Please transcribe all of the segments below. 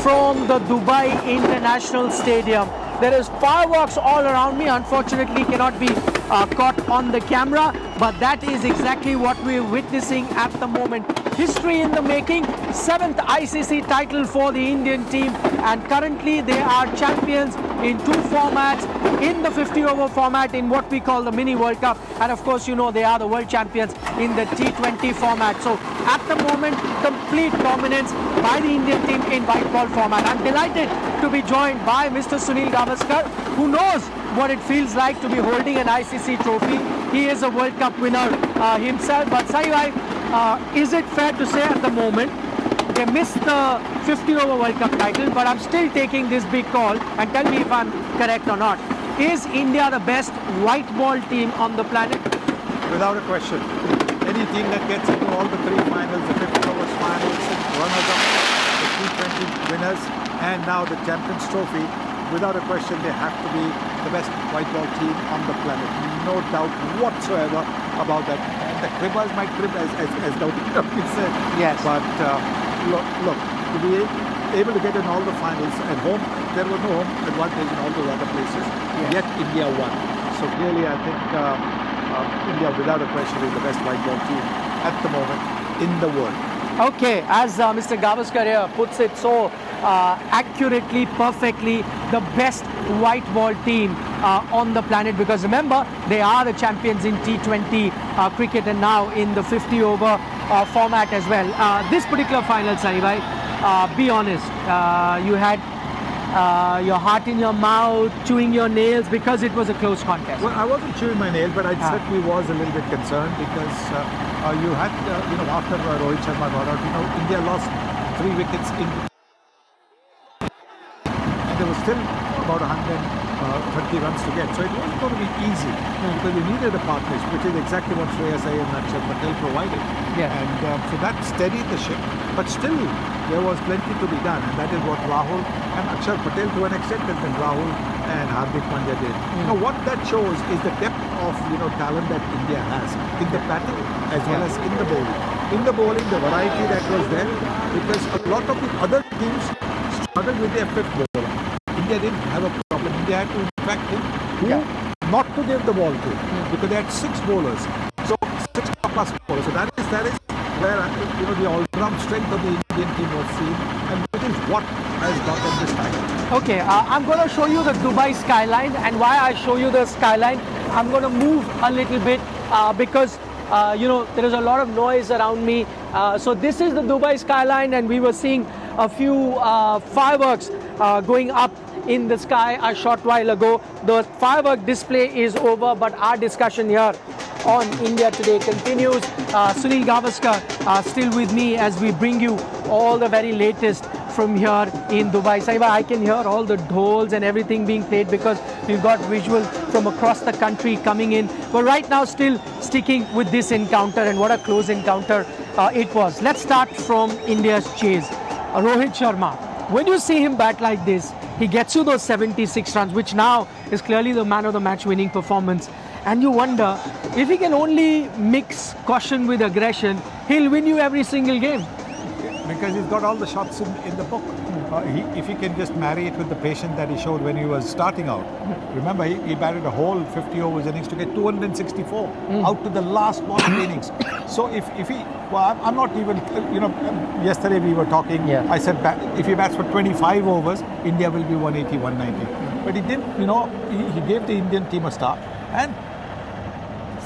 from the Dubai International Stadium. There is fireworks all around me. Unfortunately, cannot be caught on the camera, but that is exactly what we're witnessing at the moment. History in the making, 7th ICC title for the Indian team, and currently they are champions in 2 formats, in the 50-over format in what we call the Mini World Cup, and of course you know they are the world champions in the T20 format. So at the moment, complete dominance by the Indian team in white ball format. I'm delighted to be joined by Mr. Sunil Gavaskar, who knows what it feels like to be holding an ICC trophy. He is a World Cup winner himself. But Saibhai, is it fair to say at the moment they missed the 50-over World Cup title, but I'm still taking this big call, and tell me if I'm correct or not. Is India the best white ball team on the planet? Without a question. Any team that gets into all the 3 finals, the 50 overs finals, runners-up, the T20 winners, and now the Champions Trophy, without a question, they have to be the best white ball team on the planet. No doubt whatsoever about that. And the cribbers might crib, as Dowdy said. Yes. But look, to be able to get in all the finals at home, there was no home advantage in all those other places. Yes. Yet India won. So clearly, I think India, without a question, is the best white ball team at the moment in the world. Okay, as Mr. Gavaskar here puts it so accurately, perfectly, the best white ball team on the planet, because remember, they are the champions in T20 cricket and now in the 50-over format as well. This particular final, Saibhai, be honest, you had your heart in your mouth, chewing your nails because it was a close contest. Well, I wasn't chewing my nail, but I certainly was a little bit concerned because you had, after Rohit Sharma got out, India lost 3 wickets in, and there was still about 130 runs to get. So it wasn't going to be easy because you needed a partnership, which is exactly what Shreyas Iyer and Akshar Patel provided. Yeah. And so that steadied the ship, but still there was plenty to be done, and that is what Rahul and Akshar Patel to an extent, and then Rahul and Hardik Pandya did. Now what that shows is the depth of talent that India has in the batting as well as in the bowling. In the bowling, the variety that was there, because a lot of the other teams struggled with their 5th bowler. India didn't have a problem. India had to in fact think who not to give the ball to, because they had 6 bowlers. So 6 plus bowlers. So that is where the all-round strength of the Indian team was seen, and which is what has got them this time. Okay, I'm going to show you the Dubai skyline, and why I show you the skyline, I'm going to move a little bit because there is a lot of noise around me. So this is the Dubai skyline, and we were seeing a few fireworks going up in the sky a short while ago. The firework display is over, but our discussion here on India Today continues. Sunil Gavaskar still with me as we bring you all the very latest from here in Dubai. Saibhai, I can hear all the dhols and everything being played because we've got visual from across the country coming in. But right now still sticking with this encounter, and what a close encounter it was. Let's start from India's chase. Rohit Sharma, when you see him bat like this, he gets you those 76 runs, which now is clearly the man of the match winning performance. And you wonder, if he can only mix caution with aggression, he'll win you every single game. Because he's got all the shots in the book. If he can just marry it with the patience that he showed when he was starting out. Remember, he batted a whole 50 overs innings to get 264 out to the last ball of the innings. So if he, well, I'm not even, yesterday we were talking, I said if he bats for 25 overs, India will be 180, 190. But he didn't, he gave the Indian team a start. And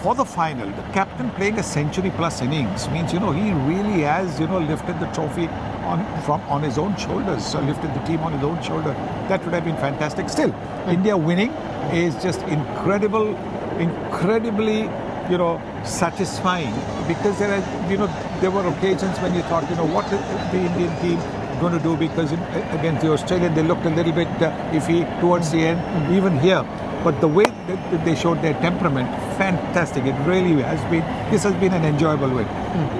for the final, the captain playing a century plus innings means, he really has, lifted the trophy on his own shoulders, lifted the team on his own shoulder. That would have been fantastic. Still, India winning is just incredibly, satisfying, because there were occasions when you thought, what is the Indian team going to do, because against the Australian, they looked a little bit iffy towards the end, even here. But the way that they showed their temperament, fantastic. It really has been, this has been an enjoyable win.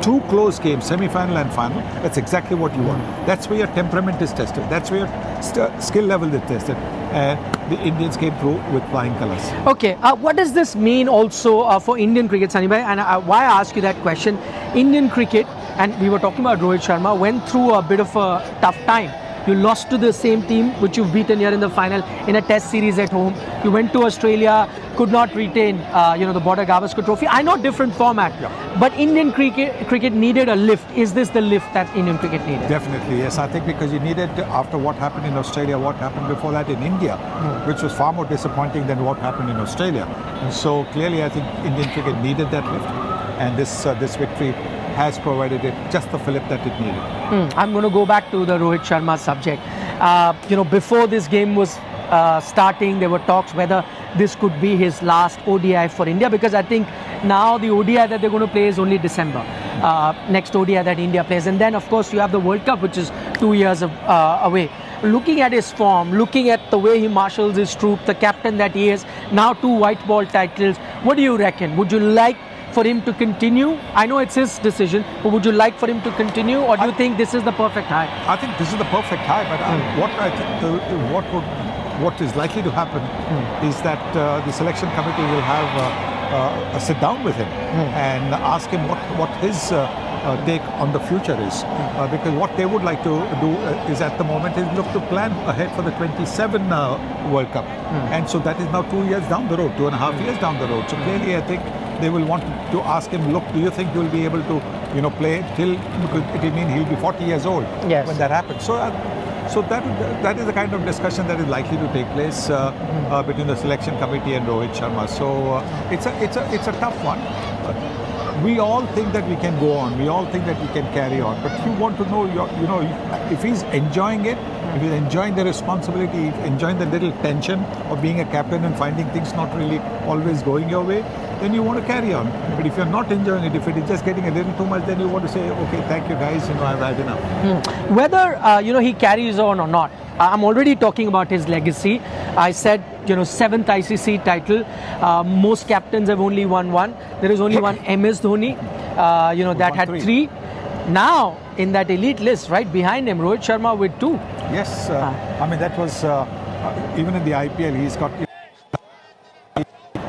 2 close games, semi-final and final. That's exactly what you want. That's where your temperament is tested. That's where your skill level is tested. And the Indians came through with flying colours. Okay, what does this mean also for Indian cricket, Sunny? And why I ask you that question? Indian cricket, and we were talking about Rohit Sharma, went through a bit of a tough time. You lost to the same team which you've beaten here in the final in a test series at home. You went to Australia, could not retain, the Border Gavaskar Trophy. I know different format, but Indian cricket needed a lift. Is this the lift that Indian cricket needed? Definitely, yes. I think because you needed, after what happened in Australia, what happened before that in India, which was far more disappointing than what happened in Australia. So clearly, I think Indian cricket needed that lift, and this victory has provided it just the fillip that it needed. I'm going to go back to the Rohit Sharma subject. Before this game was starting, there were talks whether this could be his last ODI for India, because I think now the ODI that they're going to play is only December. Next ODI that India plays, and then of course you have the World Cup, which is 2 years away. Looking at his form, looking at the way he marshals his troop, the captain that he is, now 2 white ball titles, what do you reckon? Would you like for him to continue? I know it's his decision, but would you like for him to continue, or do you think this is the perfect high? I think this is the perfect high, but what is likely to happen is that the selection committee will have a sit down with him and ask him what his take on the future is, because what they would like to do is at the moment is look to plan ahead for the 27 World Cup, and so that is now 2 years down the road, 2.5 years down the road. So clearly, I think they will want to ask him, look, do you think you'll be able to play till, because it will mean he'll be 40 years old when that happens. So that is the kind of discussion that is likely to take place between the selection committee and Rohit Sharma. So it's a tough one. We all think that we can go on. We all think that we can carry on. But you want to know, if he's enjoying it, if he's enjoying the responsibility, enjoying the little tension of being a captain and finding things not really always going your way, then you want to carry on. But if you're not enjoying it, if it is just getting a little too much, then you want to say, okay, thank you guys, I've had enough. Whether, he carries on or not, I'm already talking about his legacy. I said, 7th ICC title. Most captains have only won 1. There is only one MS Dhoni, that had 3. Now, in that elite list, right behind him, Rohit Sharma with 2. Yes, that was, even in the IPL, he's got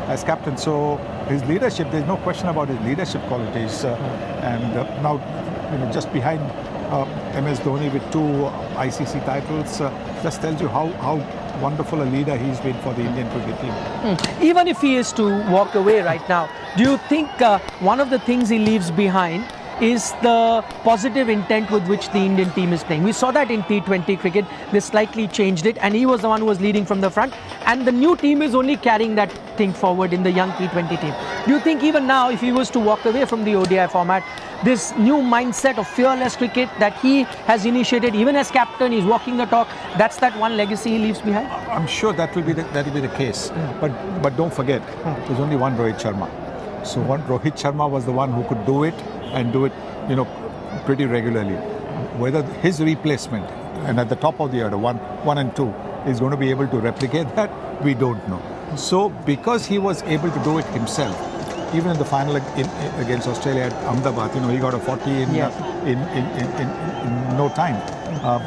as captain. So his leadership, there's no question about his leadership qualities. And now, just behind MS Dhoni with 2 ICC titles, just tells you how wonderful a leader he's been for the Indian cricket team. Even if he is to walk away right now, do you think one of the things he leaves behind is the positive intent with which the Indian team is playing? We saw that in T20 cricket. They slightly changed it, and he was the one who was leading from the front, and the new team is only carrying that thing forward in the young T20 team. Do you think even now, if he was to walk away from the ODI format, this new mindset of fearless cricket that he has initiated, even as captain, he's walking the talk, that's that one legacy he leaves behind? I'm sure that will be the case. But don't forget, there's only one Rohit Sharma. So Rohit Sharma was the one who could do it, and do it, pretty regularly. Whether his replacement, and at the top of the order, 1 and 2, is going to be able to replicate that, we don't know. So because he was able to do it himself, even in the final against Australia at Ahmedabad, he got a 40 in no time.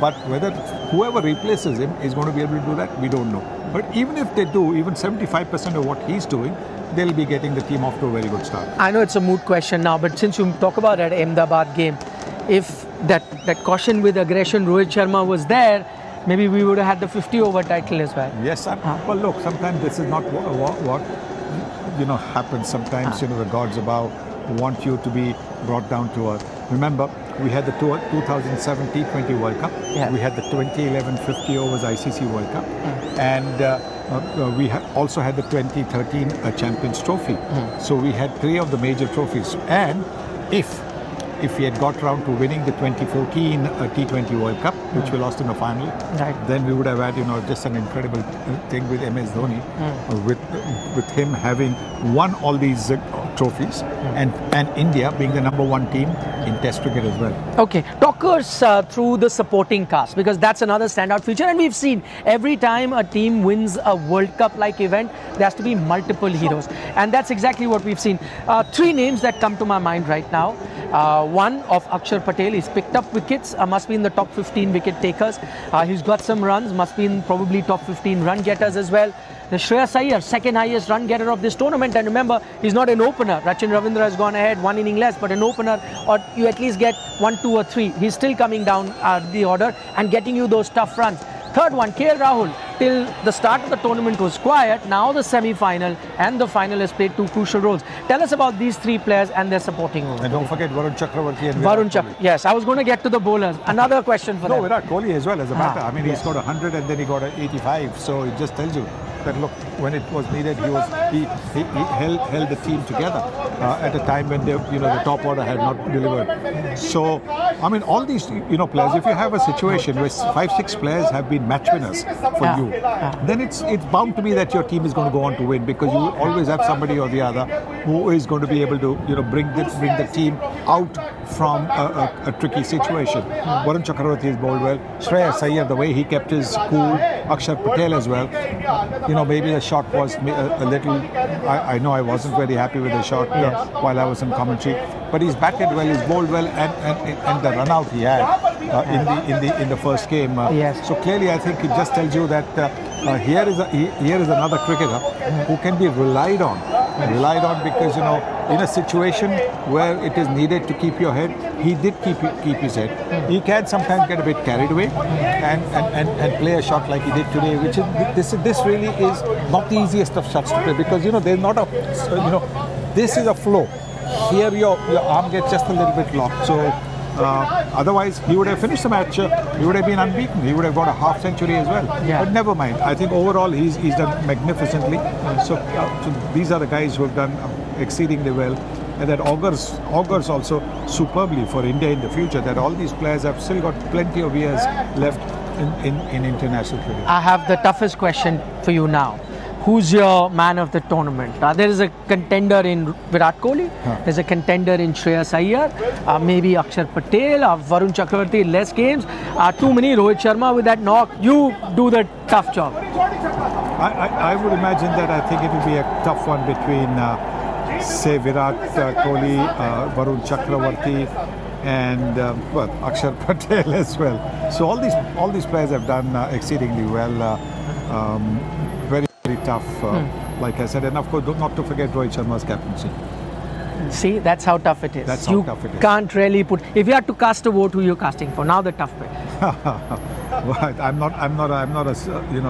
But whether whoever replaces him is going to be able to do that, we don't know. But even if they do, even 75% of what he's doing, they'll be getting the team off to a very good start. I know it's a moot question now, but since you talk about that Ahmedabad game, if that caution with aggression Rohit Sharma was there, maybe we would have had the 50-over title as well. Yes, well, look, sometimes this is not what happens. Sometimes, the gods above want you to be brought down to earth. Remember, we had the 2007 T20 World Cup. Yeah. We had the 2011 50 overs ICC World Cup. And we also had the 2013 Champions Trophy. So we had 3 of the major trophies. And if we had got round to winning the 2014 T20 World Cup, which we lost in the final, then we would have had, just an incredible thing with MS Dhoni, with him having won all these trophies, and India being the #1 team in Test cricket as well. Okay, talk us through the supporting cast, because that's another standout feature, and we've seen every time a team wins a World Cup-like event, there has to be multiple heroes, and that's exactly what we've seen. 3 names that come to my mind right now. One of Akshar Patel. He's picked up wickets, must be in the top 15 wicket takers. He's got some runs, must be in probably top 15 run getters as well. The Shreyas Iyer, second highest run getter of this tournament, and remember, he's not an opener. Rachin Ravindra has gone ahead, one inning less, but an opener, or you at least get 1, 2 or 3. He's still coming down the order and getting you those tough runs. Third one, KL Rahul, till the start of the tournament was quiet. Now the semi-final and the final has played 2 crucial roles. Tell us about these 3 players and their supporting roles. And don't forget Varun Chakravarti and Varun Chakravarti. Yes, I was going to get to the bowlers. Another question for them. No, Virat Kohli as well as a batter. I mean, yes. he's got 100 and then he got 85. So it just tells you that, look, when it was needed, he held the team together at a time when the top order had not delivered. So, I mean, all these players, if you have a situation where 5-6 players have been match winners for you, then it's bound to be that your team is going to go on to win, because you always have somebody or the other who is going to be able to bring the team out from a tricky situation. Varun Chakravarti has bowled well. Shreyas Iyer, the way he kept his cool. Akshar Patel as well. Maybe the shot was a little. I know I wasn't very happy with the shot while I was in commentary, but he's batted well, he's bowled well, and the run out he had in the first game. So clearly, I think it just tells you that here is another cricketer who can be relied on because in a situation where it is needed to keep your head, he did keep his head. He can sometimes get a bit carried away and play a shot like he did today, which is this really is not the easiest of shots to play, because there's not a this is a flow. Here your arm gets just a little bit locked. So otherwise he would have finished the match. He would have been unbeaten. He would have got a half century as well. But never mind. I think overall he's done magnificently. So these are the guys who have done exceedingly well, and that augurs also superbly for India in the future, that all these players have still got plenty of years left in international cricket. I have the toughest question for you now. Who's your man of the tournament? There is a contender in Virat Kohli. There's a contender in Shreyas Iyer. Maybe Akshar Patel or Varun Chakravarti in less games. Too many. Rohit Sharma with that knock. You do the tough job. I would imagine that I think it will be a tough one between, say, Virat Kohli, Varun Chakravarti, and Akshar Patel as well. So all these players have done exceedingly well. Very tough, like I said, and of course not to forget Rohit Sharma's captaincy. See, that's how tough it is. That's how tough it is. Can't really put. If you had to cast a vote, who you're casting for? Now the tough bit. Right. I'm not a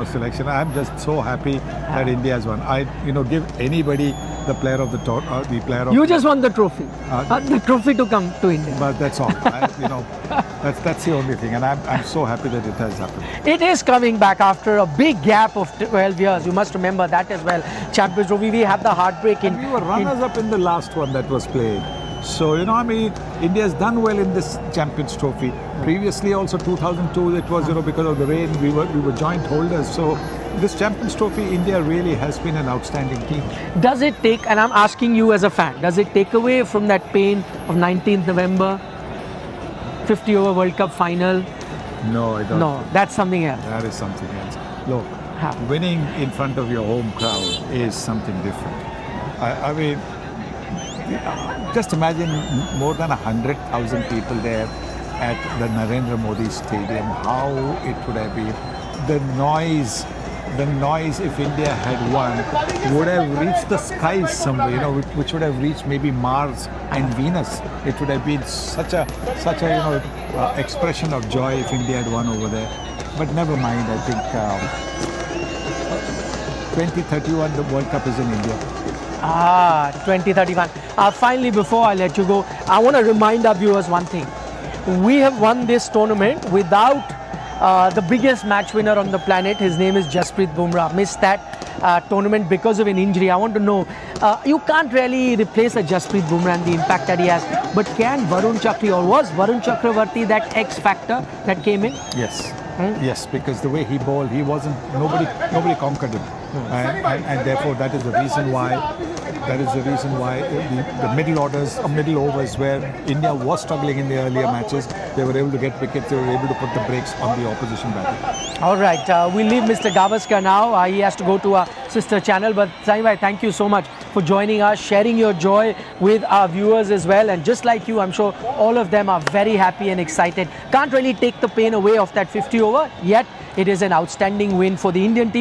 selection. I'm just so happy that India has won. I give anybody the player of the tournament. You just want the trophy. The trophy to come to India. But that's all. That's the only thing, and I'm so happy that it has happened. It is coming back after a big gap of 12 years. You must remember that as well. Champions Trophy, we had the heartbreak in. We were runners-up in the last one that was played. So, India's done well in this Champions Trophy. Previously also 2002, it was, because of the rain, we were joint holders. So this Champions Trophy, India really has been an outstanding team. Does it take, and I'm asking you as a fan, does it take away from that pain of 19th November, 50 over World Cup final? No, I don't. No, that's something else. That is something else. Look, winning in front of your home crowd is something different. I mean, just imagine more than 100,000 people there at the Narendra Modi Stadium, how it would have been. The noise if India had won would have reached the skies somewhere, which would have reached maybe Mars and Venus. It would have been such a expression of joy if India had won over there. But never mind, I think 2031 the World Cup is in India. 2031. Finally, before I let you go, I want to remind our viewers one thing. We have won this tournament without the biggest match winner on the planet. His name is Jasprit Bumrah. Missed that tournament because of an injury. I want to know, you can't really replace a Jasprit Bumrah and the impact that he has, but can Varun Chakravarti, or was Varun Chakravarti that X factor that came in? Yes. Yes, because the way he bowled, he wasn't, nobody conquered him. And therefore that is the reason why that is the reason why the middle orders, middle overs, where India was struggling in the earlier matches, they were able to get wickets. They were able to put the brakes on the opposition batter. All right, we'll leave Mr. Gavaskar now. He has to go to our sister channel. But Saeem, thank you so much for joining us, sharing your joy with our viewers as well. And just like you, I'm sure all of them are very happy and excited. Can't really take the pain away of that 50 over, yet it is an outstanding win for the Indian team.